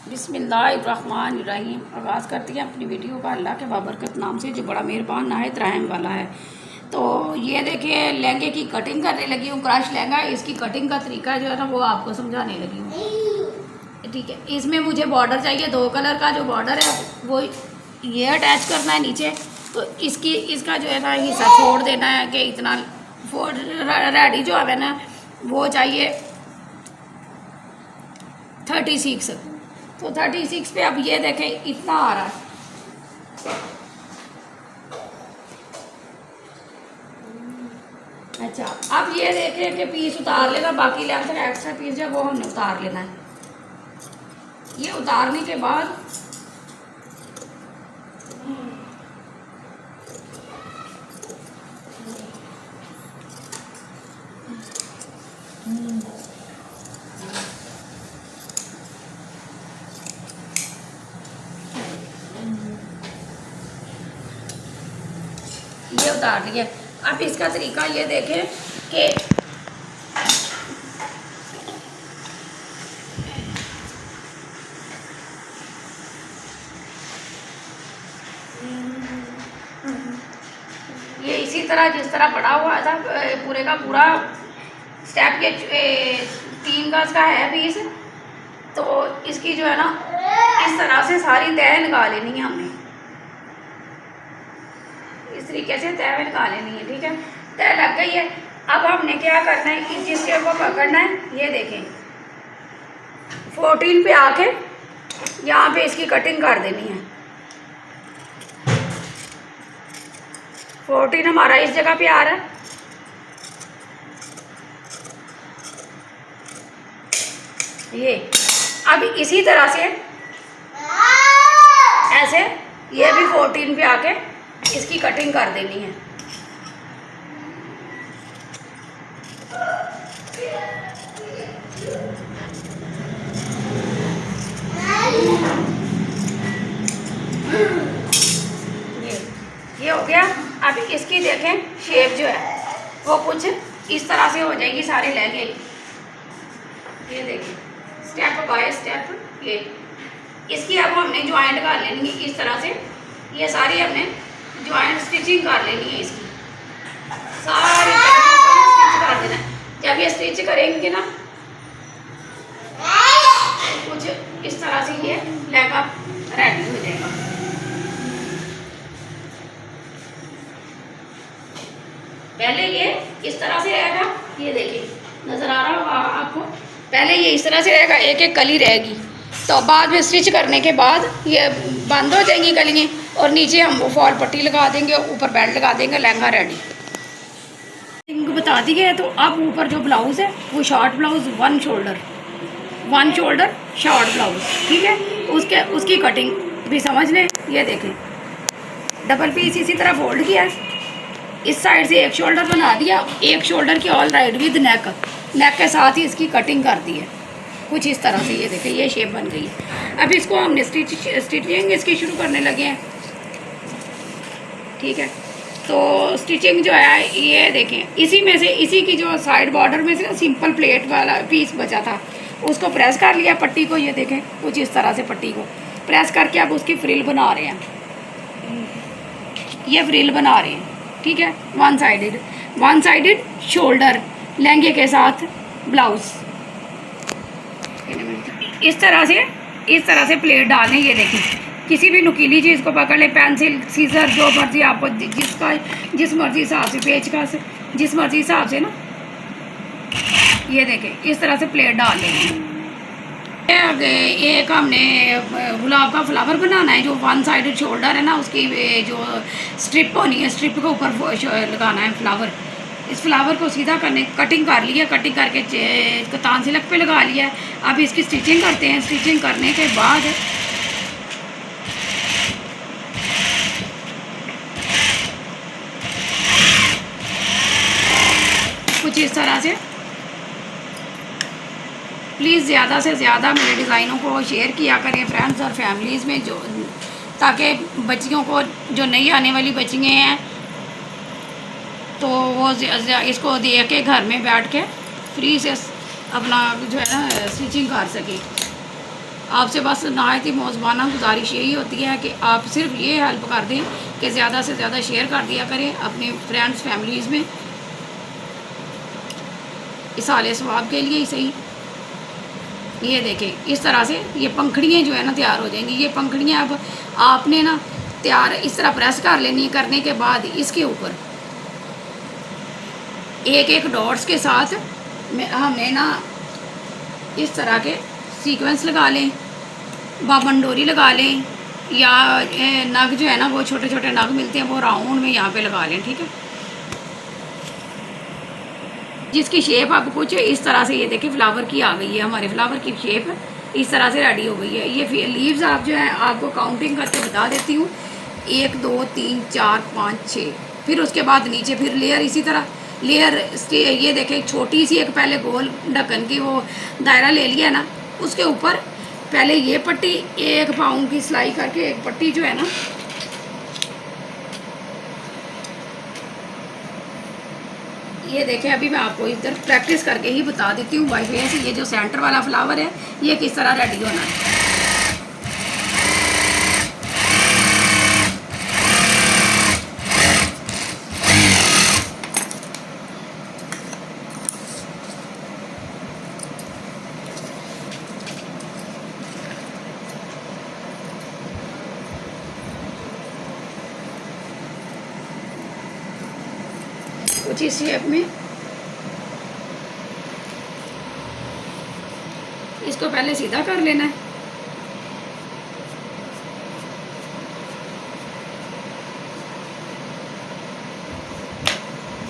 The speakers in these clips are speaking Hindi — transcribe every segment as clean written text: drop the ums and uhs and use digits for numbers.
बिस्मिल्लाहिर्रहमानिर्रहीम। आगाज़ करती हैं अपनी वीडियो का अल्लाह के बाबरकत नाम से जो बड़ा मेहरबान नहायत रहम वाला है। तो ये देखिए लहंगे की कटिंग करने लगी हूँ। क्रश लहंगा है, इसकी कटिंग का तरीका जो है ना वो आपको समझाने लगी हूँ। ठीक है, इसमें मुझे बॉर्डर चाहिए 2 कलर का। जो बॉर्डर है वो ये अटैच करना है नीचे। तो इसका जो है ना हिस्सा छोड़ देना है कि इतना रेडी जो है ना वो चाहिए 36। तो 36 पे अब ये देखें इतना आ रहा है। अच्छा, अब ये देखें कि पीस उतार लेना, बाकी लेंथ का एक्स्ट्रा पीस जो वो हमने उतार लेना है। ये उतारने के बाद ये उतार लिया। अब इसका तरीका ये देखें कि ये इसी तरह जिस तरह बड़ा हुआ था पूरे का पूरा स्टेप ये 3 गज का है पीस। तो इसकी जो है ना इस तरह से सारी तह निकाल लेनी है हमने। इस तरीके से तह निकाल लेनी है। ठीक है, तह लग गई है। अब हमने क्या करना है, जिसके को पकड़ना है ये देखें 14 पे आके यहाँ पे इसकी कटिंग कर देनी है। 14 हमारा इस जगह पे आ रहा है। ये अब इसी तरह से ऐसे ये भी 14 पे आके इसकी कटिंग कर देनी है। ये हो गया। अब इसकी देखें शेप जो है वो कुछ इस तरह से हो जाएगी सारे लहंगे। ये देखिए स्टेप बाय स्टेप ये इसकी अब हमने ज्वाइंट कर लेनी है इस तरह से। ये सारी हमने ज्वाइंट स्टिचिंग कर लेनी है। इसकी सारी स्टिच कर देना है। जब ये स्टिच करेंगे ना कुछ इस तरह से ये लहंगा रेडी हो जाएगा। पहले ये इस तरह से रहेगा। ये देखिए नजर आ रहा होगा आपको। पहले ये इस तरह से रहेगा, एक एक कली रहेगी। तो बाद में स्टिच करने के बाद ये बंद हो जाएंगी कलियाँ और नीचे हम वो फॉल पट्टी लगा देंगे, ऊपर बेल्ट लगा देंगे, लहंगा रेडी। इनको बता दी गई है। तो अब ऊपर जो ब्लाउज़ है वो short blouse 1 shoulder short blouse. ठीक है, उसकी कटिंग भी समझ लें। ये देखें डबल पीस इसी तरह फोल्ड किया है। इस साइड से एक शोल्डर बना दिया, एक शोल्डर की ऑल राइट विद नेक के साथ ही इसकी कटिंग कर दी है कुछ इस तरह से। ये देखें ये शेप बन गई है। अब इसको हमने स्टिचिंग इसकी शुरू करने लगे हैं। ठीक है, तो स्टिचिंग जो है ये देखें इसी में से इसी की जो साइड बॉर्डर में से सिंपल प्लेट वाला पीस बचा था उसको प्रेस कर लिया पट्टी को। ये देखें कुछ इस तरह से पट्टी को प्रेस करके अब उसकी फ्रिल बना रहे हैं। ये फ्रिल बना रहे हैं। ठीक है, वन साइडेड शोल्डर लहंगे के साथ ब्लाउज। इस तरह से प्लेट डालें। ये देखें किसी भी नुकीली चीज़ को पकड़ लें, पेंसिल सीजर जो मर्जी आपको जिस मर्जी हिसाब से पेचकस जिस मर्जी हिसाब से ना। ये देखें इस तरह से प्लेट डाल लेंगे। एक हमने गुलाब का फ्लावर बनाना है। जो 1 साइडेड शोल्डर है ना उसकी जो स्ट्रिप होनी है, स्ट्रिप के ऊपर लगाना है फ्लावर। इस फ्लावर को सीधा करने कटिंग कर लिया, कटिंग करके कतान सिलक पे लगा लिया। अब इसकी स्टिचिंग करते हैं। स्टिचिंग करने के बाद कुछ इस तरह से प्लीज़ ज़्यादा से ज़्यादा मेरे डिज़ाइनों को शेयर किया करें फ्रेंड्स और फैमिलीज़ में, जो ताकि बच्चियों को जो नई आने वाली बच्चियाँ हैं तो वो इसको देख के घर में बैठ के फ्री से अपना जो है ना स्टिचिंग कर सके। आपसे बस नहायत ही मौजबाना गुजारिश यही होती है कि आप सिर्फ ये हेल्प कर दें कि ज़्यादा से ज़्यादा शेयर कर दिया करें अपने फ्रेंड्स फैमिलीज़ में, इसाले सवाब के लिए ही सही। ये देखें इस तरह से ये पंखड़ियाँ जो है ना तैयार हो जाएंगी। ये पंखड़ियाँ अब आपने ना तैयार इस तरह प्रेस कर लेनी। करने के बाद इसके ऊपर एक एक डॉट्स के साथ हमने ना इस तरह के सीक्वेंस लगा लें, बाबन डोरी लगा लें, या नग जो है ना वो छोटे छोटे नग मिलते हैं वो राउंड में यहाँ पे लगा लें। ठीक है, जिसकी शेप अब कुछ इस तरह से ये देखिए फ्लावर की आ गई है। हमारे फ्लावर की शेप इस तरह से रेडी हो गई है। ये लीव्स आप जो है आपको काउंटिंग करके बता देती हूँ, 1 2 3 4 5 6। फिर उसके बाद नीचे फिर लेयर इसी तरह लेयर ये देखें छोटी सी एक पहले गोल ढक्कन की वो दायरा ले लिया ना, उसके ऊपर पहले ये पट्टी 1 पाउंड की सिलाई करके एक पट्टी जो है ना ये देखें। अभी मैं आपको इधर प्रैक्टिस करके ही बता देती हूँ बाई फेस। ये जो सेंटर वाला फ्लावर है ये किस तरह रेडी होना है। कुछ इस शेप में इसको पहले सीधा कर लेना है।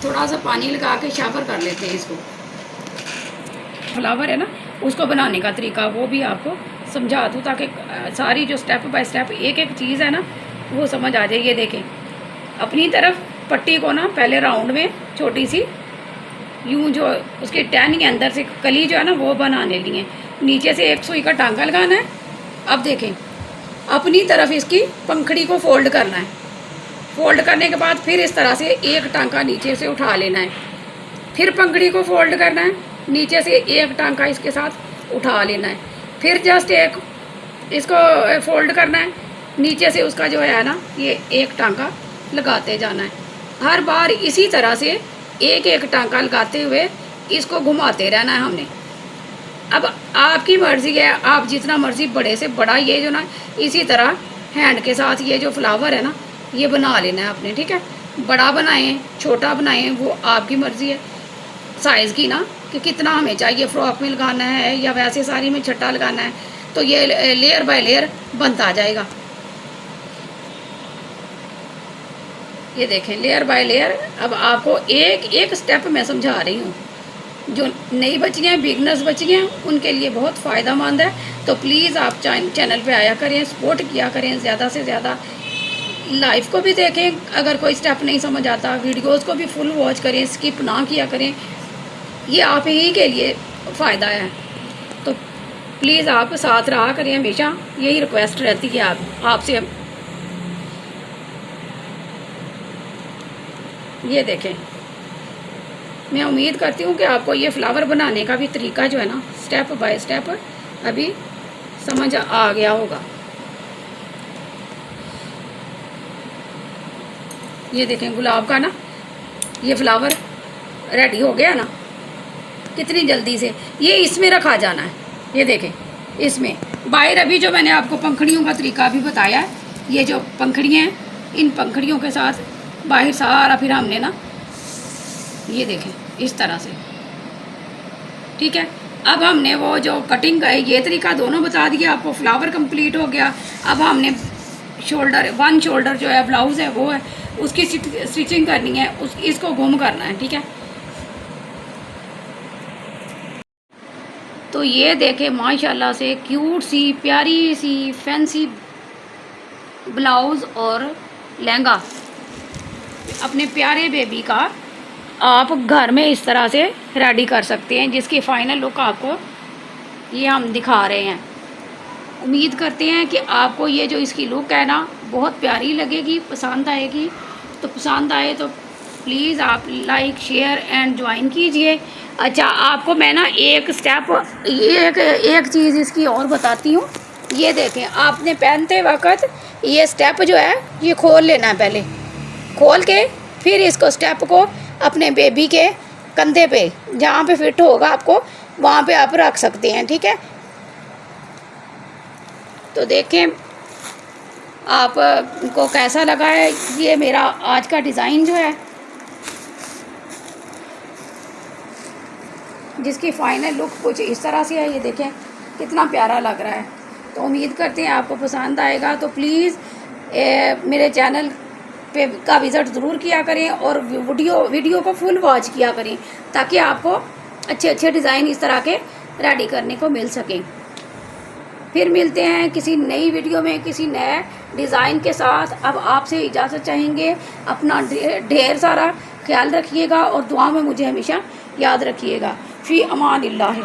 थोड़ा सा पानी लगा के शापर कर लेते हैं इसको। फ्लावर है ना उसको बनाने का तरीका वो भी आपको समझा दूँ ताकि सारी जो स्टेप बाय स्टेप एक एक चीज़ है ना वो समझ आ जाए। ये देखें अपनी तरफ पट्टी को ना पहले राउंड में छोटी सी यूं जो उसके टहनी के अंदर से कली जो है ना वो बनाने लिए, नीचे से एक सुई का टांका लगाना है। अब देखें अपनी तरफ इसकी पंखड़ी को फोल्ड करना है। फोल्ड करने के बाद फिर इस तरह से एक टांका नीचे से उठा लेना है, फिर पंखड़ी को फोल्ड करना है, नीचे से एक टांका इसके साथ उठा लेना है, फिर जस्ट एक इसको फोल्ड करना है, नीचे से उसका जो है ना ये एक टांका लगाते जाना है। हर बार इसी तरह से एक एक टांका लगाते हुए इसको घुमाते रहना है हमने। अब आपकी मर्ज़ी है, आप जितना मर्ज़ी बड़े से बड़ा ये जो ना इसी तरह हैंड के साथ ये जो फ्लावर है ना ये बना लेना है आपने। ठीक है, बड़ा बनाएं छोटा बनाएं वो आपकी मर्ज़ी है साइज़ की ना कि कितना हमें चाहिए, फ्रॉक में लगाना है या वैसे साड़ी में छट्टा लगाना है, तो ये लेयर बाय लेयर बनता जाएगा। ये देखें लेयर बाय लेयर। अब आपको एक एक स्टेप मैं समझा रही हूँ। जो नई बच्चियाँ हैं, बिगनर्स बच्चियाँ हैं, उनके लिए बहुत फ़ायदेमंद है। तो प्लीज़ आप चैनल पे आया करें, सपोर्ट किया करें, ज़्यादा से ज़्यादा लाइव को भी देखें। अगर कोई स्टेप नहीं समझ आता वीडियोस को भी फुल वॉच करें, स्किप ना किया करें। ये आप ही के लिए फ़ायदा है। तो प्लीज़ आप साथ रहा करें, हमेशा यही रिक्वेस्ट रहती है आपसे। ये देखें मैं उम्मीद करती हूँ कि आपको ये फ्लावर बनाने का भी तरीका जो है ना स्टेप बाय स्टेप अभी समझ आ गया होगा। ये देखें गुलाब का ना ये फ्लावर रेडी हो गया ना कितनी जल्दी से। ये इसमें रखा जाना है। ये देखें इसमें बाहर अभी जो मैंने आपको पंखड़ियों का तरीका भी बताया है, ये जो पंखड़ियाँ हैं इन पंखड़ियों के साथ बाहर सारा फिर हमने ना ये देखें इस तरह से। ठीक है, अब हमने वो जो कटिंग का है ये तरीका दोनों बता दिया आपको। फ्लावर कंप्लीट हो गया। अब हमने शोल्डर 1 शोल्डर जो है ब्लाउज़ है वो है उसकी स्टिचिंग करनी है, इसको गुम करना है। ठीक है, तो ये देखें माशाल्लाह से क्यूट सी प्यारी सी फैंसी ब्लाउज़ और लहंगा अपने प्यारे बेबी का आप घर में इस तरह से रेडी कर सकते हैं, जिसकी फ़ाइनल लुक आपको ये हम दिखा रहे हैं। उम्मीद करते हैं कि आपको ये जो इसकी लुक है ना बहुत प्यारी लगेगी, पसंद आएगी। तो पसंद आए तो प्लीज़ आप लाइक शेयर एंड ज्वाइन कीजिए। अच्छा आपको मैं ना एक स्टेप एक चीज़ इसकी और बताती हूँ। ये देखें, आपने पहनते वक्त ये स्टेप जो है ये खोल लेना है, पहले खोल के फिर इसको स्टेप को अपने बेबी के कंधे पे जहाँ पे फिट होगा आपको वहाँ पे आप रख सकते हैं, ठीक है। तो देखें आपको कैसा लगा है ये मेरा आज का डिज़ाइन जो है, जिसकी फ़ाइनल लुक कुछ इस तरह से है। ये देखें कितना प्यारा लग रहा है। तो उम्मीद करते हैं आपको पसंद आएगा। तो प्लीज़ मेरे चैनल पे का विज़िट ज़रूर किया करें और वीडियो को फुल वॉच किया करें, ताकि आपको अच्छे अच्छे डिज़ाइन इस तरह के रेडी करने को मिल सकें। फिर मिलते हैं किसी नई वीडियो में किसी नए डिज़ाइन के साथ। अब आपसे इजाज़त चाहेंगे। अपना ढेर सारा ख्याल रखिएगा और दुआ में मुझे हमेशा याद रखिएगा। फ़ी अमानिल्लाह।